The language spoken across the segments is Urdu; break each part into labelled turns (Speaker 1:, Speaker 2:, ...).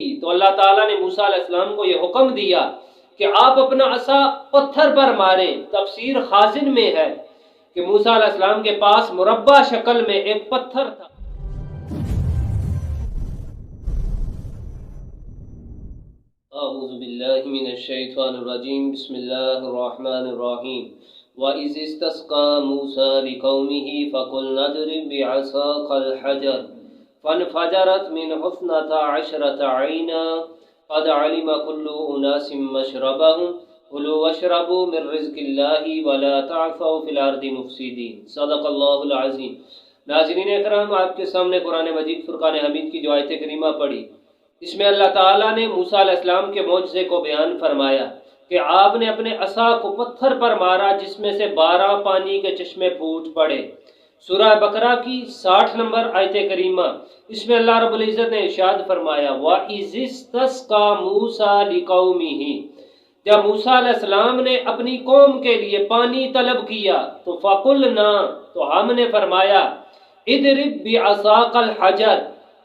Speaker 1: تو اللہ تعالیٰ نے موسیٰ علیہ السلام کو یہ حکم دیا کہ آپ اپنا عصا پتھر پر ماریں۔ تفسیر خازن میں ہے کہ موسیٰ علیہ السلام کے پاس مربع شکل میں ایک پتھر تھا۔ اعوذ باللہ من الشیطان الرجیم، بسم اللہ الرحمن الرحیم۔ وَإِذِ اسْتَسْقَىٰ مُوسَىٰ لِقَوْمِهِ فَقُلْنَا اضْرِب بِّعَصَاكَ الْحَجَرَ فَانْفَجَرَتْ مِنْهُ اثْنَتَا عَشْرَةَ عَيْنًا قَدْ عَلِمَ كُلُّ أُنَاسٍ مَّشْرَبَهُمْ كُلُوا وَاشْرَبُوا مِن رِّزْقِ اللَّهِ وَلَا تَعْثَوْا فِي الْأَرْضِ مُفْسِدِينَ۔ صدق اللہ العظیم۔ ناظرین اکرام، آپ کے سامنے قرآن مجید فرقان حمید کی جو آیت کریمہ پڑھی، اس میں اللہ تعالیٰ نے موسیٰ علیہ السلام کے معجزے کو بیان فرمایا کہ آپ نے اپنے عصا کو پتھر پر مارا جس میں سے 12 پانی کے چشمے پھوٹ پڑے۔ سورہ بقرہ کی 60 نمبر آیت کریمہ، اس میں اللہ رب العزت نے ارشاد فرمایا وَإِذِ اسْتَسْقَىٰ مُوسَىٰ لِقَوْمِهِ، جب موسیٰ علیہ السلام نے اپنی قوم کے لیے پانی طلب کیا تو فَقُلْنَا، تو ہم نے فرمایا اضرب بِعَصَاكَ الْحَجَرَ،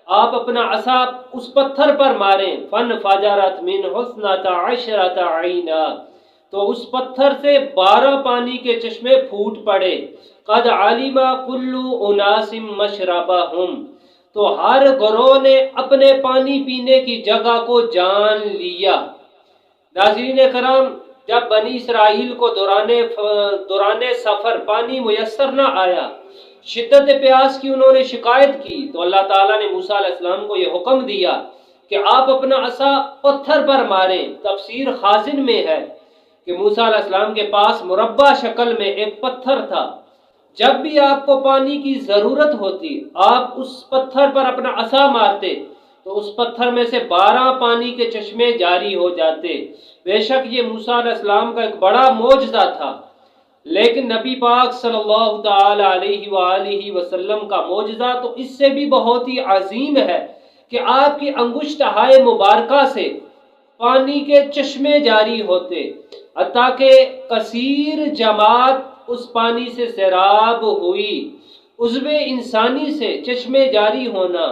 Speaker 1: آپ اپنا عصا اس پتھر پر ماریں، فَانْفَجَرَتْ مِنْهُ اثْنَتَا عَشْرَةَ عَيْنًا، تو اس پتھر سے 12 پانی کے چشمے پھوٹ پڑے۔ قَدْ عَلِمَ كُلُّ أُنَاسٍ مَّشْرَبَهُمْ، تو ہر گروہ نے اپنے پانی پینے کی جگہ کو جان لیا۔ ناظرین کرام، جب بنی اسرائیل کو دوران سفر پانی میسر نہ آیا، شدت پیاس کی انہوں نے شکایت کی، تو اللہ تعالیٰ نے موسیٰ علیہ السلام کو یہ حکم دیا کہ آپ اپنا عصا پتھر پر ماریں۔ تفسیر خازن میں ہے کہ موسیٰ علیہ السلام کے پاس مربع شکل میں ایک پتھر تھا۔ جب بھی آپ کو پانی کی ضرورت ہوتی، آپ اس پتھر پر اپنا عصا مارتے تو اس پتھر میں سے 12 پانی کے چشمے جاری ہو جاتے۔ بے شک یہ موسیٰ علیہ السلام کا ایک بڑا معجزہ تھا، لیکن نبی پاک صلی اللہ تعالی علیہ وآلہ وسلم کا معجزہ تو اس سے بھی بہت ہی عظیم ہے کہ آپ کی انگشتہائے مبارکہ سے پانی کے چشمے جاری ہوتے، حتیٰ کہ کثیر جماعت اس پانی سے سیراب ہوئی۔ عضو انسانی سے چشمے جاری ہونا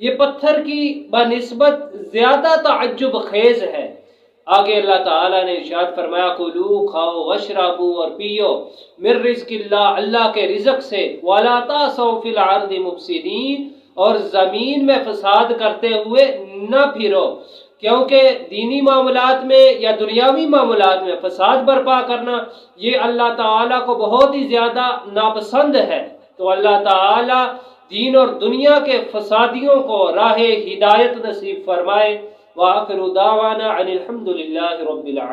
Speaker 1: یہ پتھر کی بنسبت زیادہ تعجب خیز ہے۔ آگے اللہ تعالیٰ نے ارشاد فرمایا کلو، کھاؤ، واشربو، اور پیو، من رزق اللہ، اللہ کے رزق سے، ولا تعثوا فی الارض مفسدین، اور زمین میں فساد کرتے ہوئے نہ پھرو، کیونکہ دینی معاملات میں یا دنیاوی معاملات میں فساد برپا کرنا یہ اللہ تعالیٰ کو بہت ہی زیادہ ناپسند ہے۔ تو اللہ تعالیٰ دین اور دنیا کے فسادیوں کو راہ ہدایت نصیب فرمائے۔ وآخر دعوانا ان الحمد للہ رب العالمین۔